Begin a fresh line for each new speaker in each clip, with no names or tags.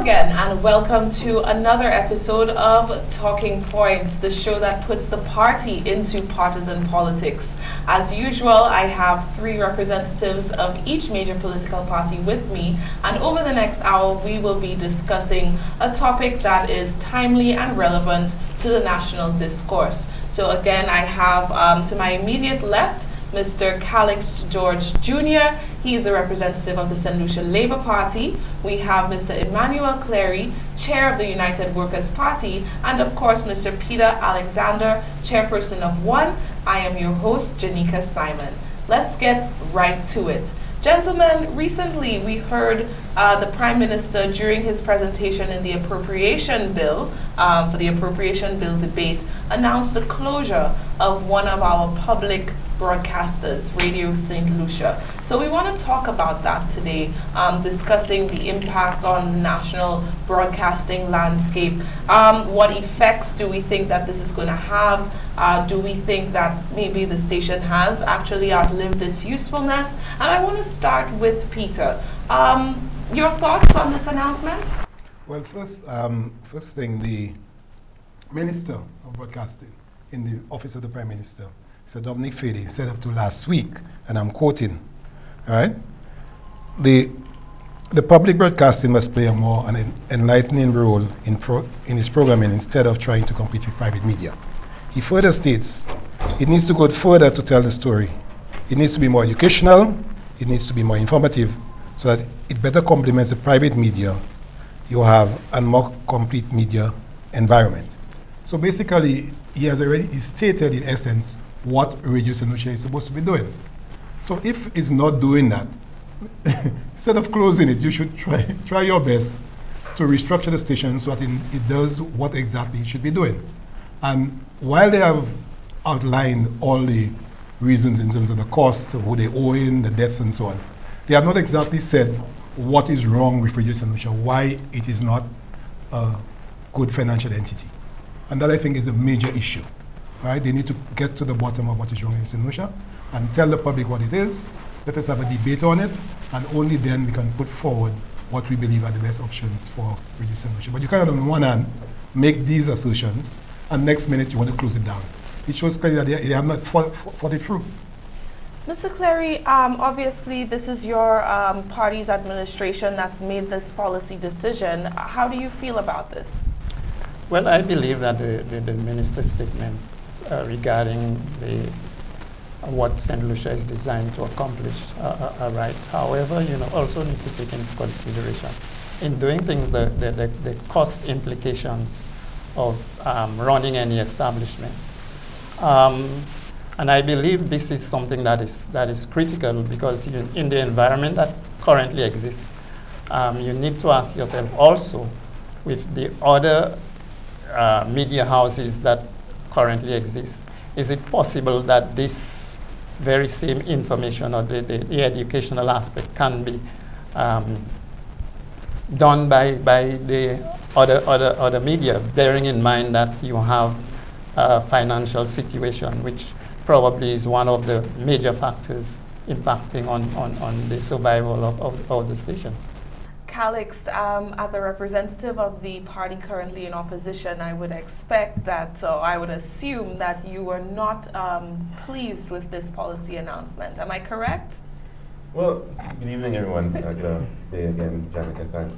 again, and welcome to another episode of Talking Points, the show that puts the party into partisan politics. As usual, I have three representatives of each major political party with me, and over the next hour, we will be discussing a topic that is timely and relevant to the national discourse. So again, I have to my immediate left, Mr. Calix George Jr. He is a representative of the St Lucia Labour Party. We have Mr. Emmanuel Cleary, Chair of the United Workers' Party, and of course Mr. Peter Alexander, Chairperson of ONE. I am your host, Janika Simon. Let's get right to it. Gentlemen, recently we heard the Prime Minister during his presentation in the appropriation bill, for the appropriation bill debate, announce the closure of one of our public broadcasters, Radio St Lucia. So we want to talk about that today, discussing the impact on the national broadcasting landscape. What effects do we think that this is going to have? Do we think that maybe the station has actually outlived its usefulness? And I want to start with Peter. Your thoughts on this announcement?
Well, first thing, the Minister of Broadcasting in the Office of the Prime Minister, Sir Dominic Fady, said up to last week, and I'm quoting, all right? The public broadcasting must play a more enlightening role in its programming instead of trying to compete with private media. He further states, it needs to go further to tell the story. It needs to be more educational, it needs to be more informative, so that it better complements the private media you have and more complete media environment. So basically, he stated in essence what Radio St Lucia is supposed to be doing. So if it's not doing that, instead of closing it, you should try your best to restructure the station so that it does what exactly it should be doing. And while they have outlined all the reasons in terms of the cost, who they owe in, the debts and so on, they have not exactly said what is wrong with Radio St Lucia, why it is not a good financial entity. And that I think is a major issue. Right? They need to get to the bottom of what is wrong in St Lucia and tell the public what it is. Let us have a debate on it, and only then we can put forward what we believe are the best options for Radio St Lucia. But you cannot on one hand make these assertions, and next minute you want to close it down. It shows clearly that they have not thought it through.
Mr. Cleary, obviously this is your party's administration that's made this policy decision. How do you feel about this?
Well, I believe that the minister's statement regarding what St. Lucia is designed to accomplish are right. However, also need to take into consideration in doing things the cost implications of running any establishment. And I believe this is something that is critical because in the environment that currently exists, you need to ask yourself also with the other media houses that currently exist, is it possible that this very same information or the educational aspect can be done by the other media, bearing in mind that you have a financial situation which probably is one of the major factors impacting on the survival of the station.
Calix, as a representative of the party currently in opposition, I would expect that, I would assume that you were not pleased with this policy announcement. Am I correct?
Well, good evening, everyone. Good day again, Janika, thanks.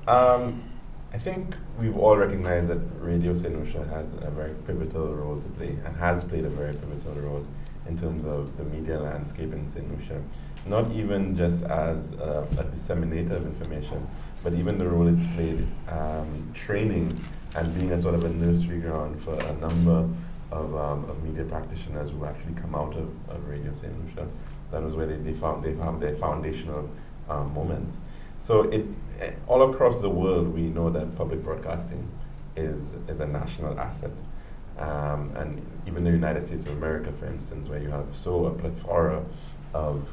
I think we've all recognized that Radio St Lucia has a very pivotal role to play and has played a very pivotal role in terms of the media landscape in St Lucia. Not even just as a disseminator of information, but even the role it's played training and being a sort of a nursery ground for a number of media practitioners who actually come out of Radio St Lucia. That was where they found their foundational moments. So all across the world, we know that public broadcasting is a national asset. And even the United States of America, for instance, where you have a plethora of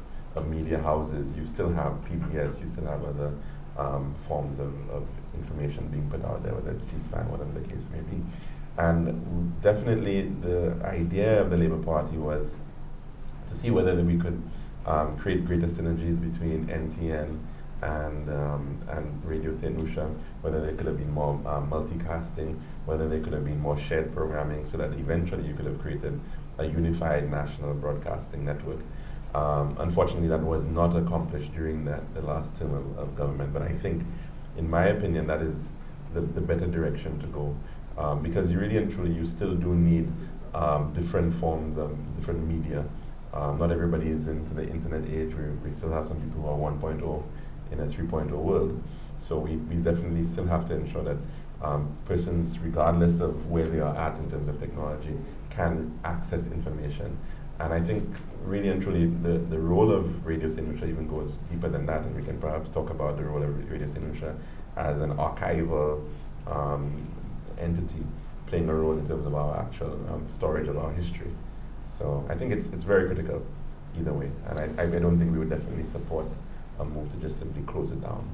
media houses, you still have PBS, you still have other forms of information being put out there, whether it's C-SPAN, whatever the case may be. And definitely the idea of the Labour Party was to see whether we could create greater synergies between NTN and Radio St Lucia, whether there could have been more multicasting, whether there could have been more shared programming, so that eventually you could have created a unified national broadcasting network. Unfortunately, that was not accomplished during the last term of government, but I think, in my opinion, that is the better direction to go, because you really and truly, you still do need different forms of different media. Not everybody is into the internet age. We still have some people who are 1.0 in a 3.0 world. So we definitely still have to ensure that persons, regardless of where they are at in terms of technology, can access information. And I think really and truly the role of Radio St Lucia even goes deeper than that, and we can perhaps talk about the role of Radio St Lucia as an archival entity playing a role in terms of our actual storage of our history. So I think it's very critical either way, and I don't think we would definitely support a move to just simply close it down.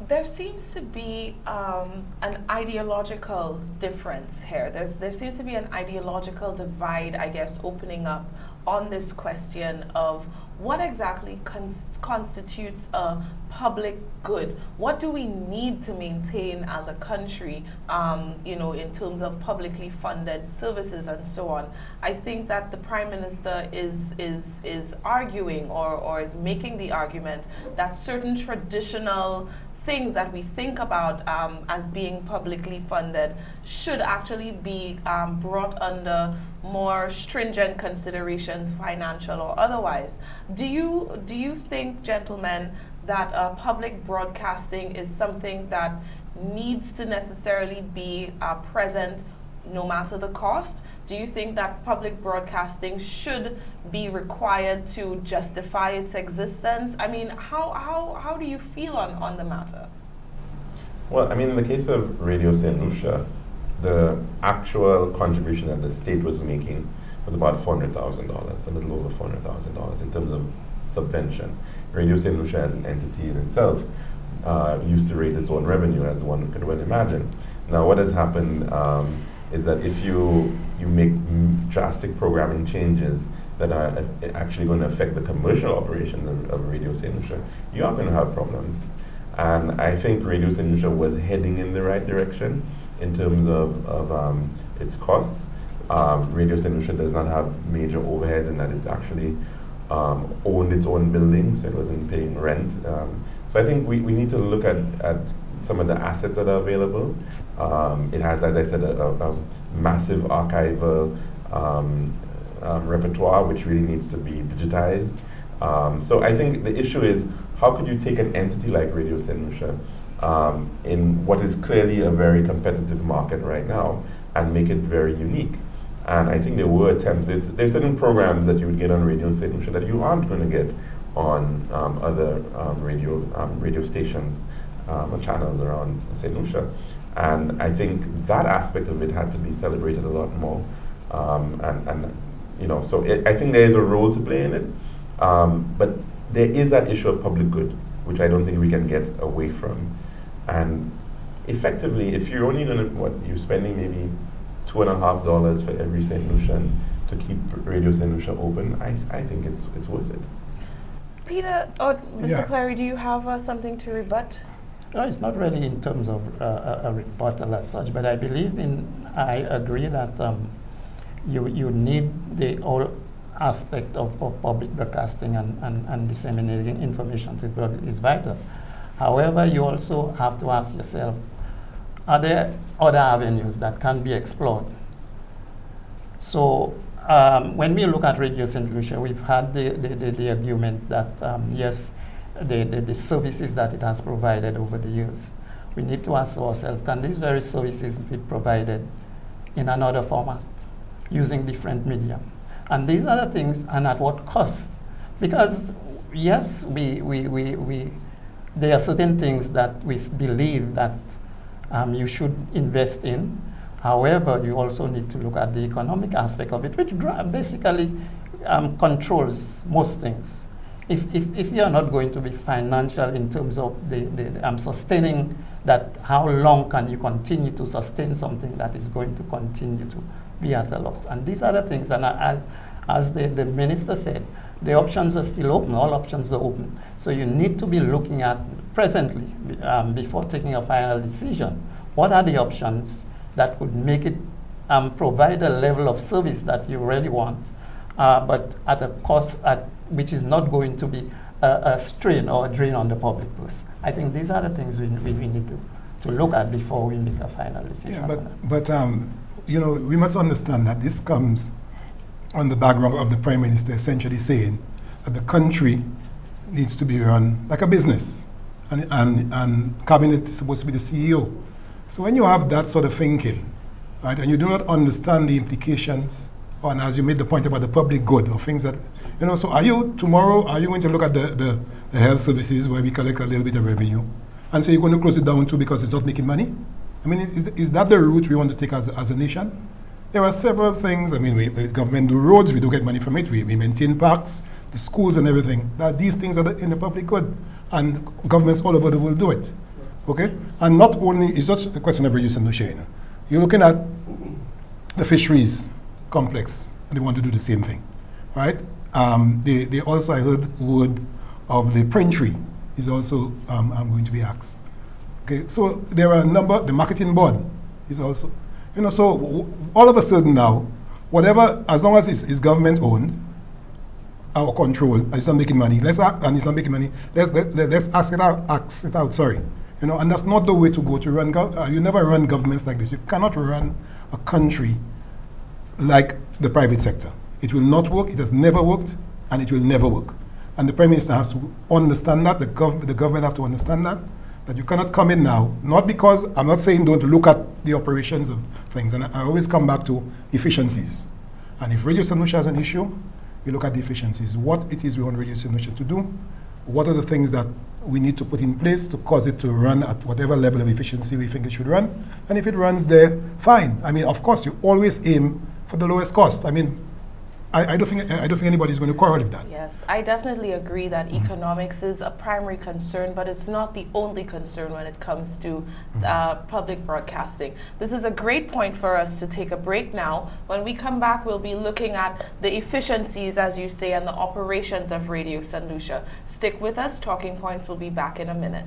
There seems to be an ideological difference here. There seems to be an ideological divide, I guess, opening up on this question of what exactly constitutes a public good. What do we need to maintain as a country, in terms of publicly funded services and so on? I think that the Prime Minister is arguing or is making the argument that certain traditional things that we think about as being publicly funded should actually be brought under more stringent considerations, financial or otherwise. Do you think, gentlemen, that public broadcasting is something that needs to necessarily be present no matter the cost? Do you think that public broadcasting should be required to justify its existence? I mean, how do you feel on the matter?
Well, I mean, in the case of Radio St Lucia, the actual contribution that the state was making was about $400,000, a little over $400,000 in terms of subvention. Radio St Lucia as an entity in itself used to raise its own revenue, as one could well imagine. Now, what has happened is that if you make drastic programming changes that are actually going to affect the commercial operations of Radio St Lucia, you are going to have problems. And I think Radio St Lucia was heading in the right direction in terms of its costs. Radio St Lucia does not have major overheads in that it actually owned its own building, so it wasn't paying rent. So I think we need to look at some of the assets that are available. It has, as I said, a massive archival repertoire which really needs to be digitized. So I think the issue is, how could you take an entity like Radio St Lucia in what is clearly a very competitive market right now and make it very unique? And I think there were attempts. There's certain programs that you would get on Radio St Lucia that you aren't going to get on other radio stations or channels around St Lucia. And I think that aspect of it had to be celebrated a lot more. So I think there is a role to play in it. But there is that issue of public good, which I don't think we can get away from. And effectively, if you're only going to, you're spending maybe $2.50 for every St. Lucian to keep Radio St. Lucia open, I think it's worth it.
Peter or Mr. Clary, do you have something to rebut?
No, it's not really in terms of a rebuttal as such, but I agree that you need the whole aspect of public broadcasting and disseminating information to the public is vital. However, you also have to ask yourself, are there other avenues that can be explored? So when we look at Radio St. Lucia, we've had the argument that yes, the services that it has provided over the years, we need to ask ourselves, can these very services be provided in another format, using different media? And these are the things, and at what cost? Because yes, there are certain things that we believe that you should invest in. However, you also need to look at the economic aspect of it, which basically controls most things. If you are not going to be financial in terms of the sustaining that, how long can you continue to sustain something that is going to continue to be at a loss? And these are the things, and as the minister said, The options are still open. All options are open. So you need to be looking at presently, before taking a final decision, what are the options that would make it provide a level of service that you really want, but at a cost which is not going to be a strain or a drain on the public purse. I think these are the things we need to look at before we make a final decision.
Yeah, but you know, we must understand that this comes on the background of the Prime Minister essentially saying that the country needs to be run like a business, and Cabinet is supposed to be the CEO. So when you have that sort of thinking, right, and you do not understand the implications, and as you made the point about the public good or things that, you know, so are you going to look at the health services where we collect a little bit of revenue and say you're going to close it down too because it's not making money? I mean, is that the route we want to take as a nation? There are several things. I mean, we government do roads, we do get money from it, we maintain parks, the schools and everything. These things are in the public good, and governments all over the world do it. Okay? And not only, it's just a question of reducing the share. You're looking at the fisheries complex, and they want to do the same thing, right? They also, I heard, wood of the print tree is also going to be axed. Okay, so there are a number, the marketing board is also, you know, so all of a sudden now, whatever, as long as it's government owned, our control, and it's not making money, let's ask it out, sorry. You know, and that's not the way to go to run, you never run governments like this. You cannot run a country like the private sector. It will not work, it has never worked, and it will never work. And the Prime Minister has to understand that, the government have to understand that you cannot come in now, not because, I'm not saying don't look at the operations of things, and I always come back to efficiencies. And if Radio St Lucia has an issue, we look at the efficiencies, what it is we want Radio St Lucia to do, what are the things that we need to put in place to cause it to run at whatever level of efficiency we think it should run, and if it runs there, fine. I mean, of course, you always aim for the lowest cost. I mean, I don't think anybody's going to quarrel with that.
Yes, I definitely agree that economics is a primary concern, but it's not the only concern when it comes to public broadcasting. This is a great point for us to take a break now. When we come back, we'll be looking at the efficiencies, as you say, and the operations of Radio St Lucia. Stick with us. Talking Points will be back in a minute.